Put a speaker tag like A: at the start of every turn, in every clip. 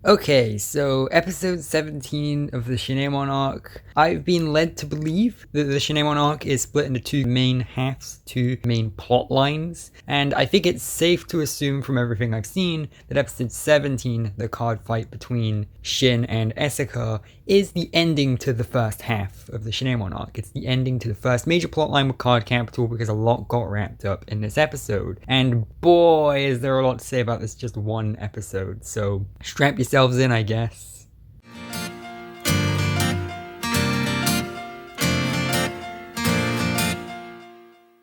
A: Okay, so episode 17 of the Shinemon arc. I've been led to believe that the Shinemon arc is split into two main halves, two main plot lines, and I think it's safe to assume from everything I've seen that episode 17, the card fight between Shin and Esuka, is the ending to the first half of the Shinemon arc. It's the ending to the first major plotline with Card Capital because a lot got wrapped up in this episode. And boy, is there a lot to say about this just one episode, so strap yourselves in, I guess.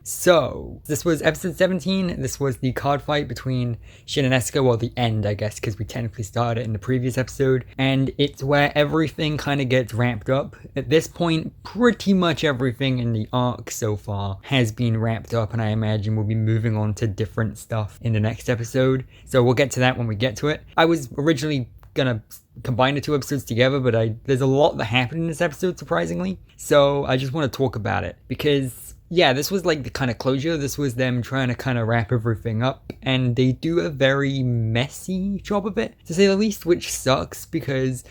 A: So, this was episode 17. This was the card fight between Shin and Esuka, well, the end, I guess, because we technically started it in the previous episode. And it's where everything kind of gets wrapped up. At this point, pretty much everything in the arc so far has been wrapped up, and I imagine we'll be moving on to different stuff in the next episode. So we'll get to that when we get to it. I was originally gonna combine the two episodes together, but there's a lot that happened in this episode, surprisingly. So I just want to talk about it, because yeah, this was like the kind of closure. This was them trying to kind of wrap everything up, and they do a very messy job of it, to say the least, which sucks because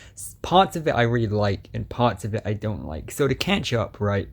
A: parts of it I really like and parts of it I don't like. So to catch up, right?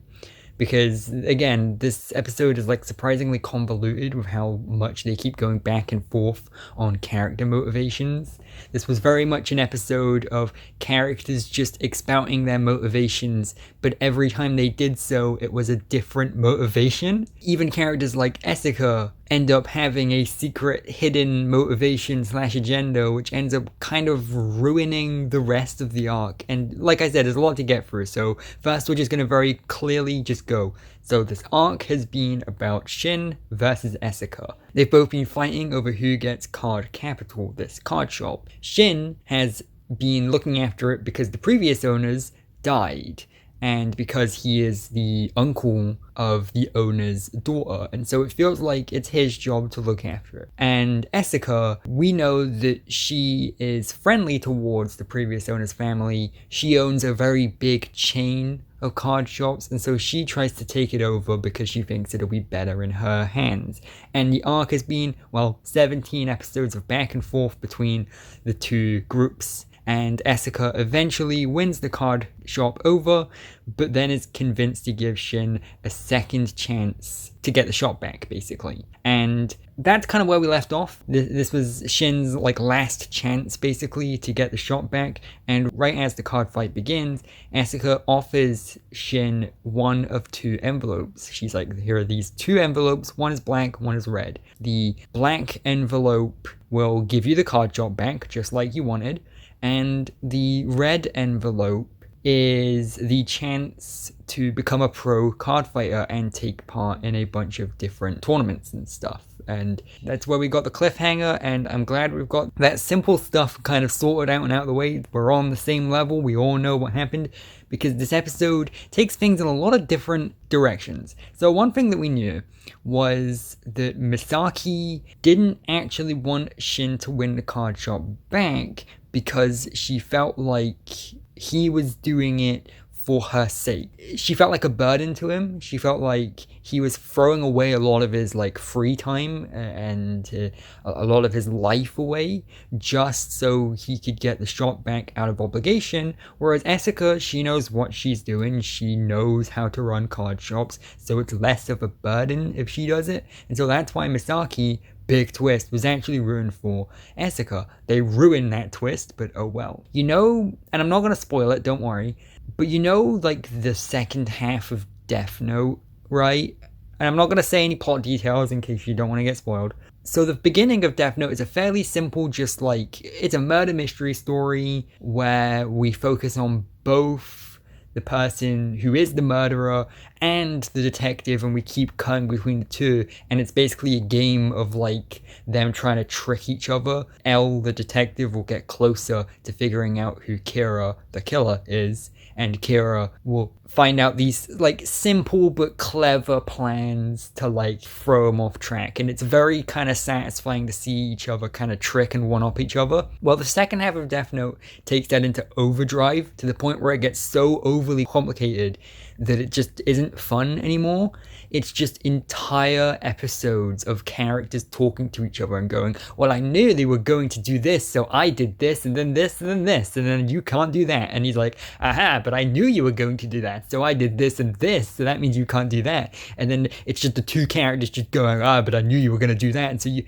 A: Because again, this episode is like surprisingly convoluted with how much they keep going back and forth on character motivations. This was very much an episode of characters just expouting their motivations, but every time they did so, it was a different motivation. Even characters like Esuka end up having a secret hidden motivation / agenda, which ends up kind of ruining the rest of the arc. And like I said, there's a lot to get through, so first we're just going to very clearly just go. So this arc has been about Shin versus Esuka. They've both been fighting over who gets Card Capital, this card shop. Shin has been looking after it because the previous owners died, and because he is the uncle of the owner's daughter, and so it feels like it's his job to look after it. And Esuka, we know that she is friendly towards the previous owner's family. She owns a very big chain of card shops, and so she tries to take it over because she thinks it'll be better in her hands. And the arc has been, well, 17 episodes of back and forth between the two groups, and Esuka eventually wins the card shop over, but then is convinced to give Shin a second chance to get the shop back, basically. And that's kind of where we left off. This was Shin's like last chance, basically, to get the shop back. And right as the card fight begins, Esuka offers Shin one of two envelopes. She's like, here are these two envelopes. One is black, one is red. The black envelope will give you the card shop back, just like you wanted. And the red envelope is the chance to become a pro card fighter and take part in a bunch of different tournaments and stuff. And that's where we got the cliffhanger, and I'm glad we've got that simple stuff kind of sorted out and out of the way. We're on the same level, we all know what happened, because this episode takes things in a lot of different directions. So one thing that we knew was that Misaki didn't actually want Shin to win the card shop back because she felt like he was doing it for her sake. She felt like a burden to him. She felt like he was throwing away a lot of his like free time and a lot of his life away just so he could get the shop back out of obligation. Whereas Esuka, she knows what she's doing. She knows how to run card shops, so it's less of a burden if she does it. And so that's why Misaki, big twist, was actually ruined for Esuka. They ruined that twist, but oh well. You know, and I'm not going to spoil it, don't worry, but you know, like the second half of Death Note, right? And I'm not going to say any plot details in case you don't want to get spoiled. So the beginning of Death Note is a fairly simple, just like, it's a murder mystery story where we focus on both the person who is the murderer and the detective, and we keep cutting between the two, and it's basically a game of like them trying to trick each other. L, the detective, will get closer to figuring out who Kira, the killer, is, and Kira will find out these like simple but clever plans to like throw them off track, and it's very kind of satisfying to see each other kind of trick and one-up each other. Well, the second half of Death Note takes that into overdrive to the point where it gets so overly complicated that it just isn't fun anymore. It's just entire episodes of characters talking to each other and going, well, I knew they were going to do this, so I did this, and then this, and then this, and then you can't do that. And he's like, aha, but I knew you were going to do that, so I did this and this, so that means you can't do that. And then it's just the two characters just going, but I knew you were going to do that, and so you...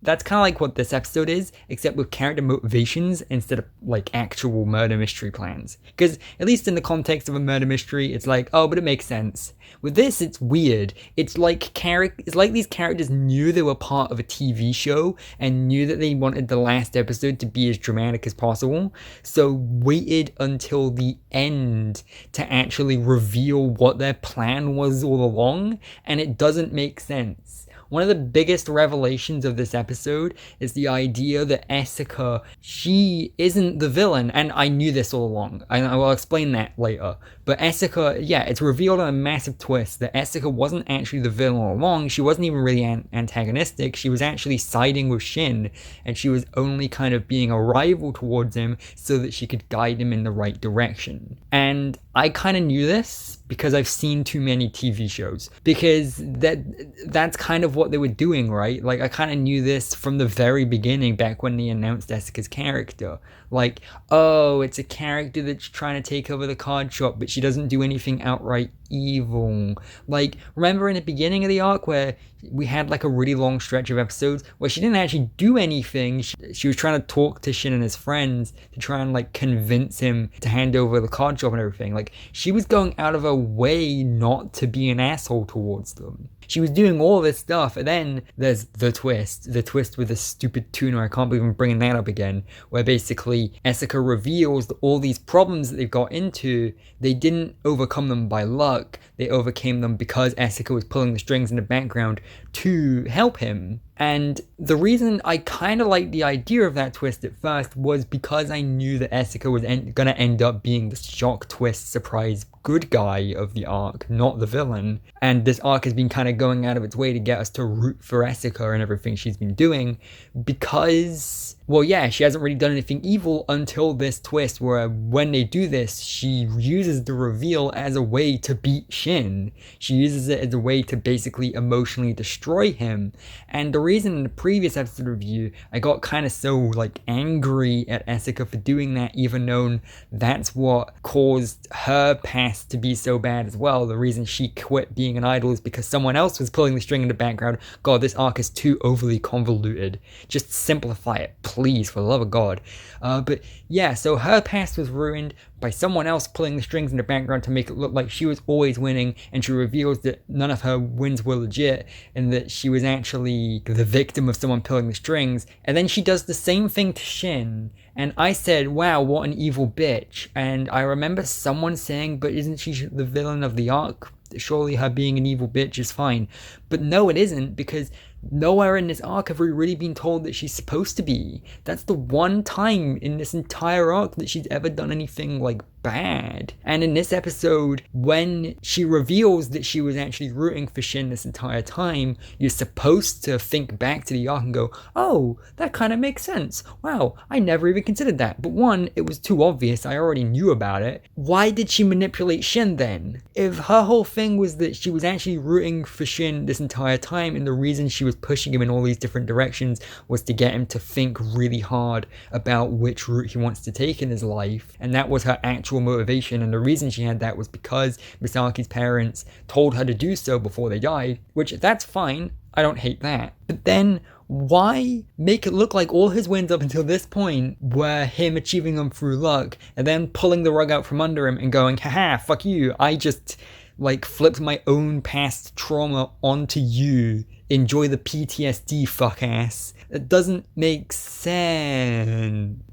A: That's kind of like what this episode is, except with character motivations instead of like actual murder mystery plans. Because at least in the context of a murder mystery, it's like, oh, but it makes sense. With this, it's weird. It's like these characters knew they were part of a TV show and knew that they wanted the last episode to be as dramatic as possible, so waited until the end to actually reveal what their plan was all along, and it doesn't make sense. One of the biggest revelations of this episode is the idea that Esuka, she isn't the villain, and I knew this all along, and I will explain that later. But Esuka, yeah, it's revealed in a massive twist that Esuka wasn't actually the villain all along. She wasn't even really antagonistic. She was actually siding with Shin, and she was only kind of being a rival towards him so that she could guide him in the right direction. And I kind of knew this because I've seen too many TV shows, because that's kind of what they were doing, right? Like, I kind of knew this from the very beginning, back when they announced Esuka's character. Like, oh, it's a character that's trying to take over the card shop, but she doesn't do anything outright evil. Like, remember in the beginning of the arc where we had like a really long stretch of episodes where she didn't actually do anything. She was trying to talk to Shin and his friends to try and like convince him to hand over the card shop and everything. Like, she was going out of her way not to be an asshole towards them. She was doing all this stuff, and then there's the twist with the stupid tuna. I can't believe I'm bringing that up again, where basically Esuka reveals that all these problems that they've got into, they didn't overcome them by luck, they overcame them because Esuka was pulling the strings in the background to help him. And the reason I kind of liked the idea of that twist at first was because I knew that Esuka was going to end up being the shock twist surprise good guy of the arc, not the villain. And this arc has been kind of going out of its way to get us to root for Esuka and everything she's been doing, because, well, yeah, she hasn't really done anything evil until this twist where when they do this, she uses the reveal as a way to beat Shin. She uses it as a way to basically emotionally destroy him. And the reason in the previous episode review I got kind of so like angry at Esuka for doing that, even though that's what caused her past to be so bad as well. The reason she quit being an idol is because someone else was pulling the string in the background. God, this arc is too overly convoluted. Just simplify it, please, for the love of God. But yeah, so her past was ruined by someone else pulling the strings in the background to make it look like she was always winning, and she reveals that none of her wins were legit and that she was actually the victim of someone pulling the strings. And then she does the same thing to Shin, and I said, wow, what an evil bitch. And I remember someone saying, but isn't she the villain of the arc? Surely her being an evil bitch is fine. But no, it isn't, because nowhere in this arc have we really been told that she's supposed to be. That's the one time in this entire arc that she's ever done anything like bad. And in this episode, when she reveals that she was actually rooting for Shin this entire time, you're supposed to think back to the arc and go, oh, that kind of makes sense. Wow, I never even considered that. But one, it was too obvious, I already knew about it. Why did she manipulate Shin then? If her whole thing was that she was actually rooting for Shin this entire time, and the reason she was pushing him in all these different directions was to get him to think really hard about which route he wants to take in his life, and that was her actual motivation, and the reason she had that was because Misaki's parents told her to do so before they died, which that's fine, I don't hate that. But then why make it look like all his wins up until this point were him achieving them through luck, and then pulling the rug out from under him and going, haha, fuck you, I just like flipped my own past trauma onto you, enjoy the PTSD, fuck ass. It doesn't make sense.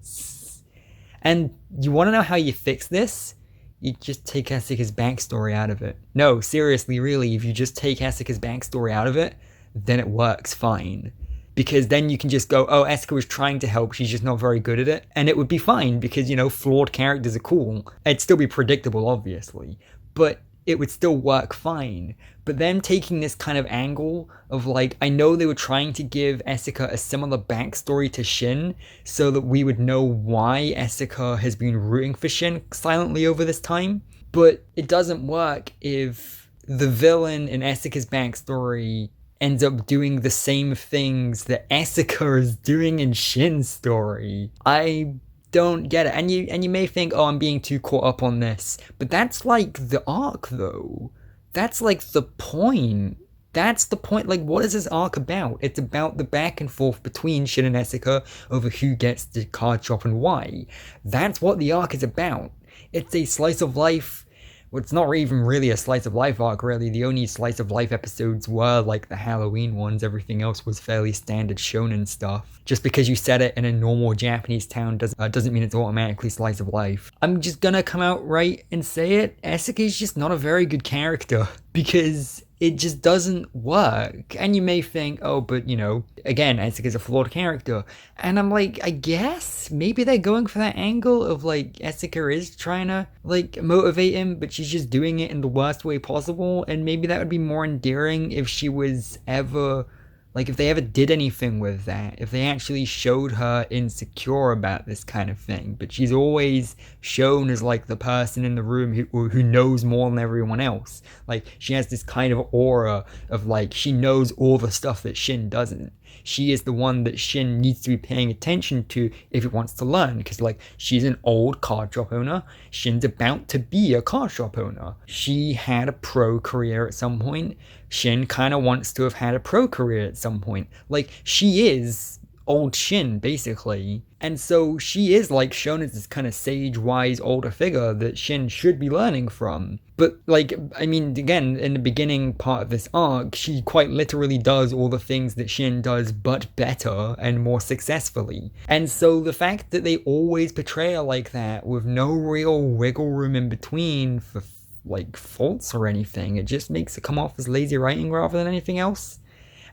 A: And you want to know how you fix this? You just take Esuka's backstory out of it. No, seriously, really, if you just take Esuka's backstory out of it, then it works fine. Because then you can just go, oh, Esuka was trying to help, she's just not very good at it. And it would be fine, because, you know, flawed characters are cool. It'd still be predictable, obviously. But it would still work fine. But then taking this kind of angle of like, I know they were trying to give Esuka a similar backstory to Shin so that we would know why Esuka has been rooting for Shin silently over this time. But it doesn't work if the villain in Esuka's backstory ends up doing the same things that Esuka is doing in Shin's story. I don't get it. And you may think, oh, I'm being too caught up on this. But that's like the arc, though. That's like the point. That's the point. Like, what is this arc about? It's about the back and forth between Shin and Esuka over who gets the card shop and why. That's what the arc is about. It's a slice of life. Well, it's not even really a slice of life arc, really. The only slice of life episodes were like the Halloween ones. Everything else was fairly standard shonen stuff. Just because you set it in a normal Japanese town doesn't mean it's automatically slice of life. I'm just gonna come out right and say it. Esuka is just not a very good character because it just doesn't work. And you may think, oh, but you know, again, Esuka's a flawed character. And I'm like, I guess maybe they're going for that angle of like Esuka is trying to like motivate him, but she's just doing it in the worst way possible. And maybe that would be more endearing if she was ever, like if they ever did anything with that, if they actually showed her insecure about this kind of thing. But she's always shown as like the person in the room who knows more than everyone else. Like she has this kind of aura of like she knows all the stuff that Shin doesn't. She is the one that Shin needs to be paying attention to if he wants to learn, because like she's an old card shop owner. Shin's about to be a card shop owner. She had a pro career at some point. Shin kind of wants to have had a pro career at some point. Like she is old Shin basically, and so she is like shown as this kind of sage, wise, older figure that Shin should be learning from. But like, I mean, again, in the beginning part of this arc, she quite literally does all the things that Shin does, but better and more successfully. And so the fact that they always portray her like that with no real wiggle room in between for like faults or anything, it just makes it come off as lazy writing rather than anything else.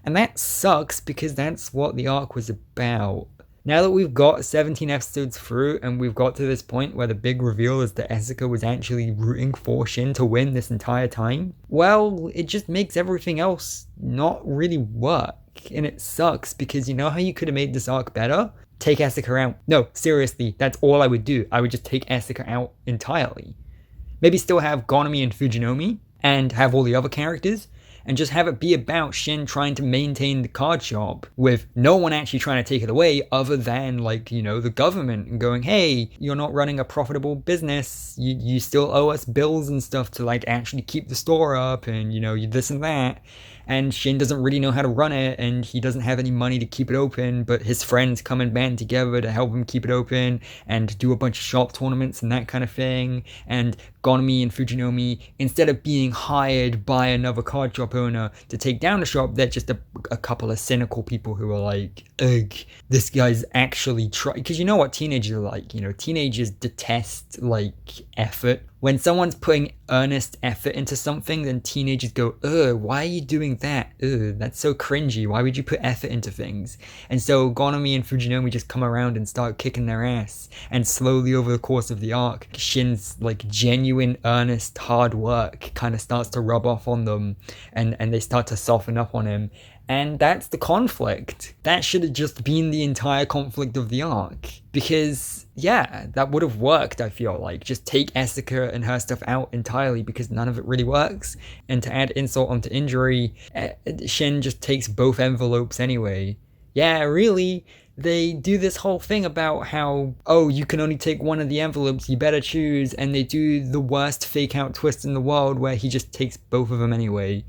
A: And that sucks because that's what the arc was about. Now that we've got 17 episodes through and we've got to this point where the big reveal is that Esuka was actually rooting for Shin to win this entire time, well, it just makes everything else not really work. And it sucks because you know how you could have made this arc better? Take Esuka out. No, seriously, that's all I would do. I would just take Esuka out entirely. Maybe still have Gonami and Fujinomi and have all the other characters, and just have it be about Shin trying to maintain the card shop with no one actually trying to take it away other than like, you know, the government and going, hey, you're not running a profitable business. You still owe us bills and stuff to like actually keep the store up and, you know, this and that. And Shin doesn't really know how to run it, and he doesn't have any money to keep it open, but his friends come and band together to help him keep it open and do a bunch of shop tournaments and that kind of thing. And Gonami and Fujinomi, instead of being hired by another card shop owner to take down the shop, they're just a couple of cynical people who are like, ugh, this guy's actually trying. Because you know what teenagers are like, you know, teenagers detest like effort. When someone's putting earnest effort into something, then teenagers go, ugh, why are you doing that? Ugh, that's so cringy. Why would you put effort into things? And so Gonami and Fujinomi just come around and start kicking their ass. And slowly over the course of the arc, Shin's like genuine, earnest, hard work kind of starts to rub off on them. And they start to soften up on him. And that's the conflict. That should have just been the entire conflict of the arc. Because, yeah, that would have worked, I feel like. Just take Esuka and her stuff out entirely because none of it really works. And to add insult onto injury, Shin just takes both envelopes anyway. Yeah, really, they do this whole thing about how, oh, you can only take one of the envelopes, you better choose. And they do the worst fake out twist in the world where he just takes both of them anyway.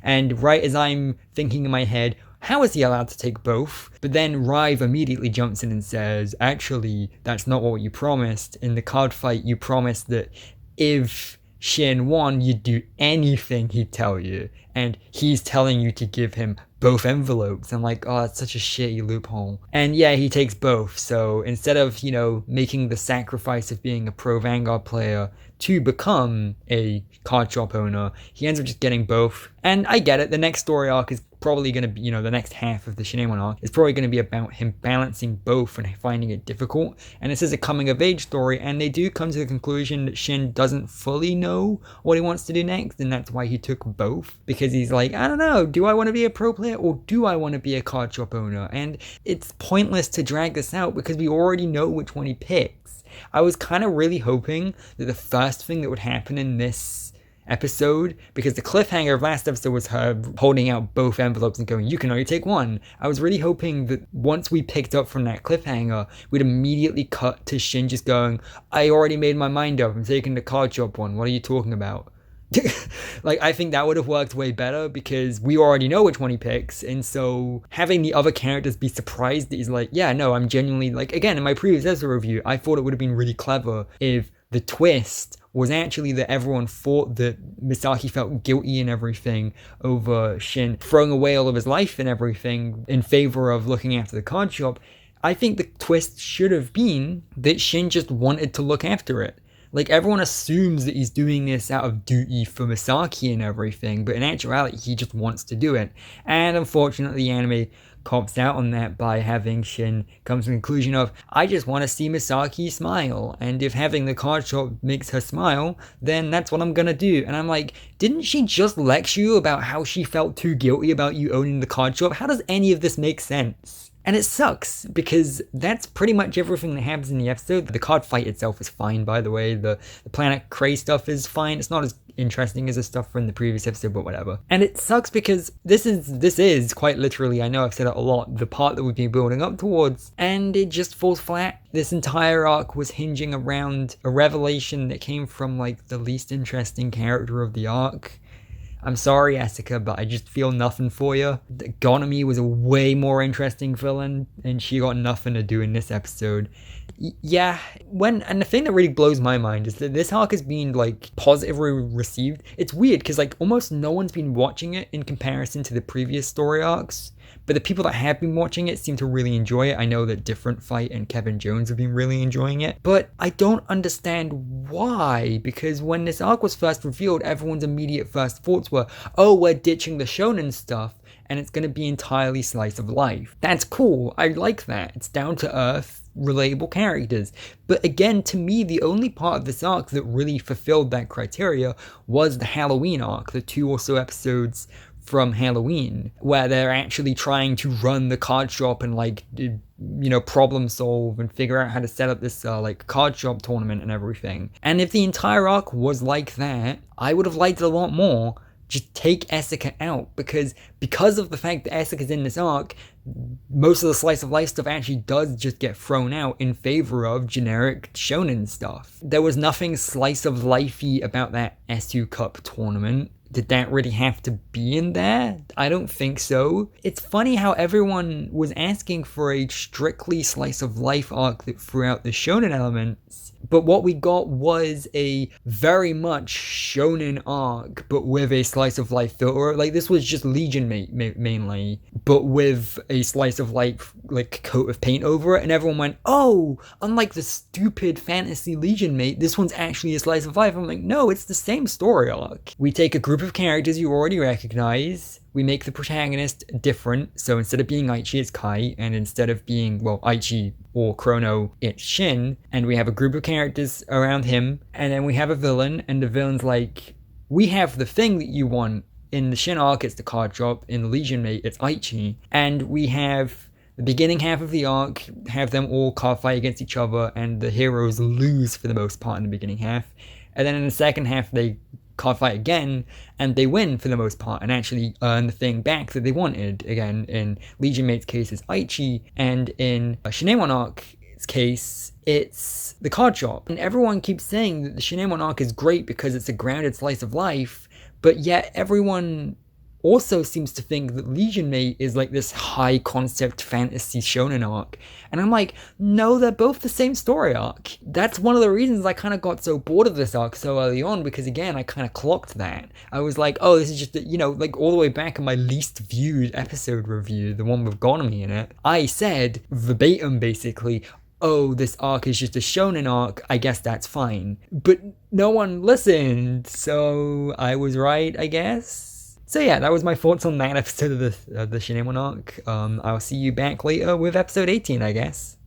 A: And right as I'm thinking in my head, how is he allowed to take both? But then Rive immediately jumps in and says, actually, that's not what you promised. In the card fight, you promised that if Shin won, you'd do anything he'd tell you. And he's telling you to give him both envelopes. I'm like, oh, that's such a shitty loophole. And yeah, he takes both. So instead of, you know, making the sacrifice of being a pro Vanguard player to become a card shop owner, he ends up just getting both. And I get it. The next story arc is probably going to be, the next half of the Shinemon arc is probably going to be about him balancing both and finding it difficult. And this is a coming of age story, and they do come to the conclusion that Shin doesn't fully know what he wants to do next, and that's why he took both, because he's like, I don't know, do I want to be a pro player or do I want to be a card shop owner? And it's pointless to drag this out because we already know which one he picks. I was kind of really hoping that the first thing that would happen in this episode, because the cliffhanger of last episode was her holding out both envelopes and going, you can only take one. I was really hoping that once we picked up from that cliffhanger, we'd immediately cut to Shin just going, I already made my mind up, I'm taking the card shop one, what are you talking about? Like, I think that would have worked way better because we already know which one he picks, and so having the other characters be surprised that he's like, yeah, no, I'm genuinely, like, again, in my previous episode review, I thought it would have been really clever if the twist was actually that everyone thought that Misaki felt guilty and everything over Shin throwing away all of his life and everything in favor of looking after the card shop. I think the twist should have been that Shin just wanted to look after it. Like, everyone assumes that he's doing this out of duty for Misaki and everything, but in actuality, he just wants to do it. And unfortunately, the anime cops out on that by having Shin come to the conclusion of, I just want to see Misaki smile, and if having the card shop makes her smile, then that's what I'm gonna do. And I'm like, didn't she just lecture you about how she felt too guilty about you owning the card shop? How does any of this make sense? And it sucks, because that's pretty much everything that happens in the episode. The card fight itself is fine, by the way. The Planet Cray stuff is fine. It's not as interesting as the stuff from the previous episode, but whatever. And it sucks because this is quite literally, I know I've said it a lot, the part that we've been building up towards, and it just falls flat. This entire arc was hinging around a revelation that came from, like, the least interesting character of the arc. I'm sorry, Esuka, but I just feel nothing for you. Gonami was a way more interesting villain, and she got nothing to do in this episode. And the thing that really blows my mind is that this arc has been, like, positively received. It's weird, because, like, almost no one's been watching it in comparison to the previous story arcs. But the people that have been watching it seem to really enjoy it. I know that Different Fight and Kevin Jones have been really enjoying it. But I don't understand why. Because when this arc was first revealed, everyone's immediate first thoughts were, oh, we're ditching the shonen stuff, and it's going to be entirely slice of life. That's cool. I like that. It's down to earth, relatable characters. But again, to me, the only part of this arc that really fulfilled that criteria was the Halloween arc, the 2 or so episodes from Halloween, where they're actually trying to run the card shop and, like, problem solve and figure out how to set up this like card shop tournament and everything. And if the entire arc was like that, I would have liked it a lot more. Just take Esuka out, because of the fact that Esuka's in this arc, most of the slice of life stuff actually does just get thrown out in favor of generic shonen stuff. There was nothing slice of lifey about that SU Cup tournament. Did that really have to be in there? I don't think so. It's funny how everyone was asking for a strictly slice of life arc that threw out the shonen elements, but what we got was a very much shonen arc, but with a slice of life filter. Like, this was just Legion mainly, but with a slice of life, like, coat of paint over it, and everyone went, oh, unlike the stupid fantasy Legion mate, this one's actually a slice of life. I'm like, no, it's the same story arc. We take a group of characters you already recognize, we make the protagonist different, so instead of being Aichi, it's Kai, and instead of being, well, Aichi or Chrono, it's Shin, and we have a group of characters around him, and then we have a villain, and the villain's like, we have the thing that you want. In the Shin arc, it's the card shop. In the Legion mate, it's Aichi. And we have the beginning half of the arc, have them all card fight against each other, and the heroes lose for the most part in the beginning half. And then in the second half, they card fight again, and they win for the most part, and actually earn the thing back that they wanted. Again, in Legion mate's case, it's Aichi, and in Shinemon arc's case, it's the card shop. And everyone keeps saying that the Shinemon arc is great because it's a grounded slice of life, but yet everyone also seems to think that Legion Mate is like this high concept fantasy shonen arc. And I'm like, no, they're both the same story arc. That's one of the reasons I kind of got so bored of this arc so early on, because again, I kind of clocked that. I was like, oh, this is just, like all the way back in my least viewed episode review, the one with Gonami in it, I said verbatim basically, oh, this arc is just a shonen arc, I guess that's fine. But no one listened, so I was right, I guess. So yeah, that was my thoughts on that episode of the Shinemon arc. I'll see you back later with episode 18, I guess.